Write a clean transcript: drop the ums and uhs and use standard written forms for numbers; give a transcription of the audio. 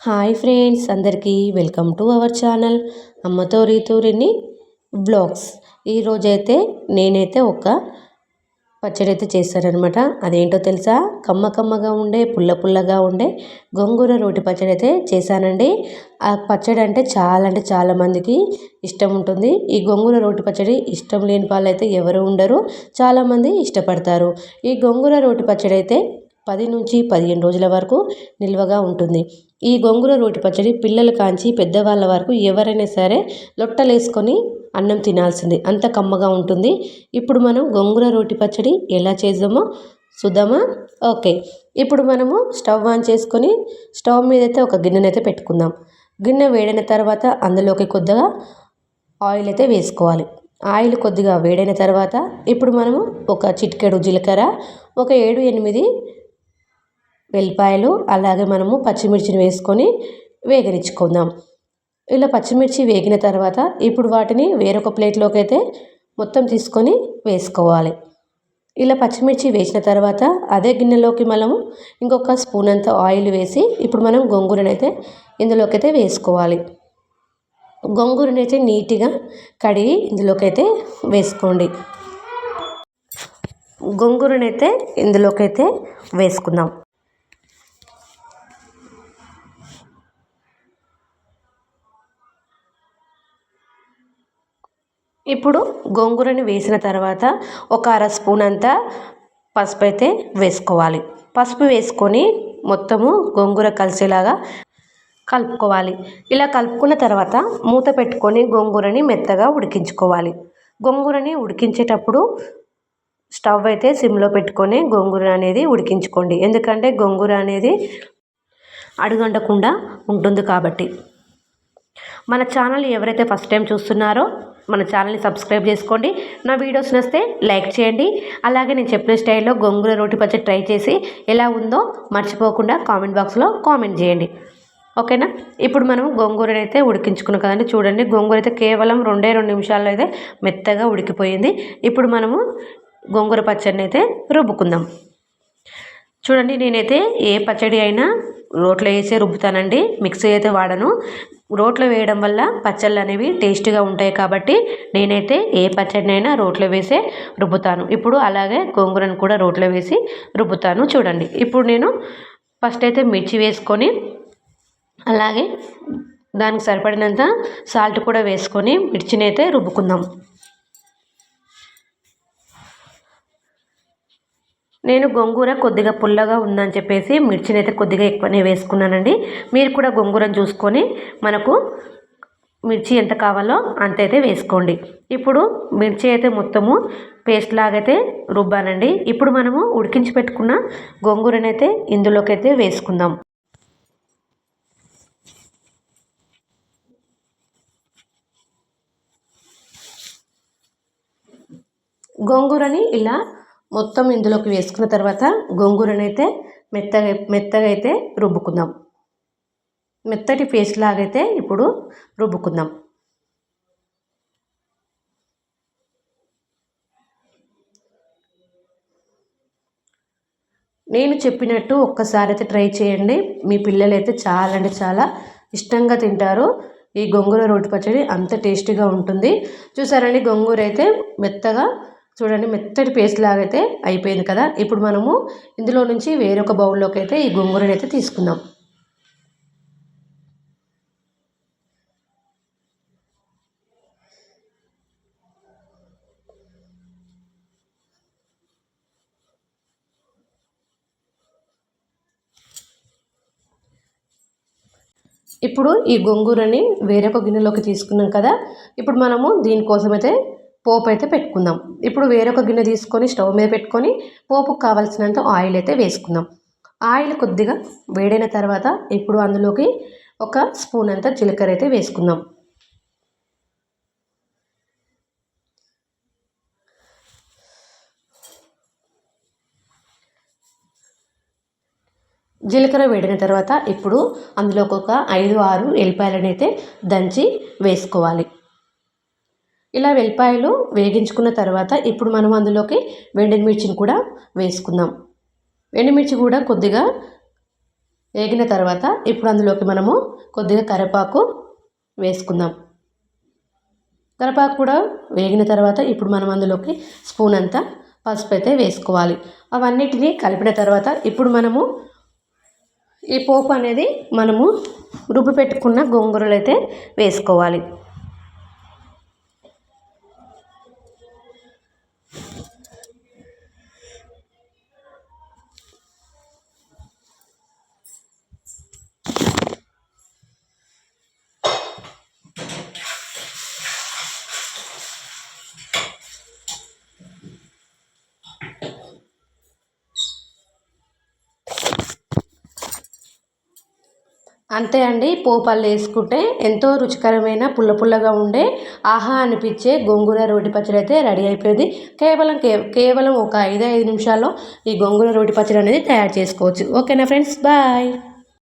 Hi friends, అందరికీ welcome to our channel అమ్మతో రీతూరిని blogs. ఈరోజైతే నేనైతే ఒక పచ్చడి అయితే చేశానమాట. అదేంటో తెలుసా? కమ్మ కమ్మగా ఉండే పుల్ల పుల్లగా ఉండే గోంగూర రోటి పచ్చడి అయితే చేశానండి. ఆ పచ్చడి అంటే చాలా మందికి ఇష్టం ఉంటుంది. ఈ గోంగూర రోటి పచ్చడి ఇష్టం లేని వాళ్ళు అయితే ఎవరు ఉండరు, చాలామంది ఇష్టపడతారు. ఈ గోంగూర రోటి పచ్చడి అయితే 10 నుంచి 15 రోజుల వరకు నిల్వగా ఉంటుంది. ఈ గోంగూర రోటి పచ్చడి పిల్లల కాంచి పెద్దవాళ్ళ వరకు ఎవరైనా సరే లొట్టలేసుకొని అన్నం తినాల్సింది, అంత కమ్మగా ఉంటుంది. ఇప్పుడు మనం గోంగూర రోటి పచ్చడి ఎలా చేద్దామో చూద్దామా? ఓకే. ఇప్పుడు మనము స్టవ్ ఆన్ చేసుకొని స్టవ్ మీద అయితే ఒక గిన్నెనైతే పెట్టుకుందాం. గిన్నె వేడైన తర్వాత అందులోకి కొద్దిగా ఆయిల్ అయితే వేసుకోవాలి. ఆయిల్ కొద్దిగా వేడైన తర్వాత ఇప్పుడు మనము ఒక చిటికెడు జీలకర్ర, ఒక 7-8 వెల్లిపాయలు, అలాగే మనము పచ్చిమిర్చిని వేసుకొని వేగనిచ్చుకుందాం. ఇలా పచ్చిమిర్చి వేగిన తర్వాత ఇప్పుడు వాటిని వేరొక ప్లేట్లోకి అయితే మొత్తం తీసుకొని వేసుకోవాలి. ఇలా పచ్చిమిర్చి వేసిన తర్వాత అదే గిన్నెలోకి మనము ఇంకొక స్పూన్ అంత ఆయిల్ వేసి ఇప్పుడు మనం గోంగూరనైతే ఇందులోకి అయితే వేసుకోవాలి. గోంగూరనైతే నీట్గా కడిగి ఇందులోకైతే వేసుకోండి. గోంగూరనైతే ఇందులోకైతే వేసుకుందాం. ఇప్పుడు గోంగూరని వేసిన తర్వాత ఒక అర స్పూన్ అంతా పసుపు అయితే వేసుకోవాలి. పసుపు వేసుకొని మొత్తము గోంగూర కలిసేలాగా కలుపుకోవాలి. ఇలా కలుపుకున్న తర్వాత మూత పెట్టుకొని గోంగూరని మెత్తగా ఉడికించుకోవాలి. గోంగూరని ఉడికించేటప్పుడు స్టవ్ అయితే సిమ్లో పెట్టుకొని గోంగూర అనేది ఉడికించుకోండి. ఎందుకంటే గోంగూర అనేది అడుగంటకుండా ఉంటుంది కాబట్టి. మన ఛానల్ ఎవరైతే ఫస్ట్ టైం చూస్తున్నారో మన ఛానల్ని సబ్స్క్రైబ్ చేసుకోండి. నా వీడియోస్ నచ్చితే లైక్ చేయండి. అలాగే నేను చెప్పిన స్టైల్లో గోంగూర రోటి పచ్చడి ట్రై చేసి ఎలా ఉందో మర్చిపోకుండా కామెంట్ బాక్స్లో కామెంట్ చేయండి. ఓకేనా? ఇప్పుడు మనం గోంగూరని అయితే ఉడికించుకున్నాం కదండి. చూడండి, గోంగూర అయితే కేవలం 2 నిమిషాల్లో అయితే మెత్తగా ఉడికిపోయింది. ఇప్పుడు మనము గోంగూర పచ్చడిని అయితే రుబ్బుకుందాం. చూడండి, నేనైతే ఏ పచ్చడి అయినా రోట్లో వేసే రుబ్బుతానండి, మిక్సీ అయితే వాడను. రోట్లో వేయడం వల్ల పచ్చళ్ళు అనేవి టేస్ట్గా ఉంటాయి కాబట్టి నేనైతే ఏ పచ్చడినైనా రోట్లో వేసే రుబ్బుతాను. ఇప్పుడు అలాగే గోంగూరను కూడా రోట్లో వేసి రుబ్బుతాను. చూడండి, ఇప్పుడు నేను ఫస్ట్ అయితే మిర్చి వేసుకొని అలాగే దానికి సరిపడినంత సాల్ట్ కూడా వేసుకొని మిర్చిని అయితే రుబ్బుకుందాం. నేను గోంగూర కొద్దిగా పుల్లగా ఉందని చెప్పేసి మిర్చిని అయితే కొద్దిగా ఎక్కువనే వేసుకున్నానండి. మీరు కూడా గోంగూరను చూసుకొని మనకు మిర్చి ఎంత కావాలో అంతైతే వేసుకోండి. ఇప్పుడు మిర్చి అయితే మొత్తము పేస్ట్ లాగైతే రుబ్బానండి. ఇప్పుడు మనము ఉడికించి పెట్టుకున్న గోంగూరనైతే ఇందులోకైతే వేసుకుందాం. గోంగూరని ఇలా మొత్తం ఇందులోకి వేసుకున్న తర్వాత గోంగూరనైతే మెత్తగా అయితే రుబ్బుకుందాం. మెత్తటి పేస్ట్ లాగైతే ఇప్పుడు రుబ్బుకుందాం. నేను చెప్పినట్టు ఒక్కసారి అయితే ట్రై చేయండి. మీ పిల్లలు అయితే చాలా ఇష్టంగా తింటారు. ఈ గోంగూర రోటి పచ్చడి అంత టేస్టీగా ఉంటుంది. చూసారండి, గోంగూర అయితే మెత్తగా చూడండి మెత్తటి పేస్ట్ లాగైతే అయిపోయింది కదా. ఇప్పుడు మనము ఇందులో నుంచి వేరొక బౌల్లోకి అయితే ఈ గోంగూరని అయితే తీసుకుందాం. ఇప్పుడు ఈ గోంగూరని వేరొక గిన్నెలోకి తీసుకున్నాం కదా. ఇప్పుడు మనము దీనికోసం అయితే పోపు అయితే పెట్టుకుందాం. ఇప్పుడు వేరొక గిన్నె తీసుకొని స్టవ్ మీద పెట్టుకొని పోపుకు కావాల్సినంత ఆయిల్ అయితే వేసుకుందాం. ఆయిల్ కొద్దిగా వేడైన తర్వాత ఇప్పుడు అందులోకి ఒక స్పూన్ అంత జీలకర్ర అయితే వేసుకుందాం. జీలకర్ర వేడిన తర్వాత ఇప్పుడు అందులోకి ఒక 5-6 ఎల్లిపాయలను అయితే దంచి వేసుకోవాలి. ఇలా వెల్లిపాయలు వేగించుకున్న తర్వాత ఇప్పుడు మనం అందులోకి ఎండుమిర్చిని కూడా వేసుకుందాం. ఎండుమిర్చి కూడా కొద్దిగా వేగిన తర్వాత ఇప్పుడు అందులోకి మనము కొద్దిగా కరివేపాకు వేసుకుందాం. కరివేపాకు కూడా వేగిన తర్వాత ఇప్పుడు మనం అందులోకి స్పూన్ అంతా పసుపు అయితే వేసుకోవాలి. అవన్నిటిని కలిపిన తర్వాత ఇప్పుడు మనము ఈ పోపు అనేది మనము రుబ్బి పెట్టుకున్న గోంగూరలు అయితే వేసుకోవాలి. అంతే అండి. పోపళ్ళు వేసుకుంటే ఎంతో రుచికరమైన పుల్ల పుల్లగా ఉండే ఆహా అనిపించే గోంగూర రోటి పచ్చడి అయితే రెడీ అయిపోయింది. కేవలం ఒక 5 నిమిషాల్లో ఈ గోంగూర రోటి పచ్చడి అనేది తయారు చేసుకోవచ్చు. ఓకేనా ఫ్రెండ్స్, బాయ్.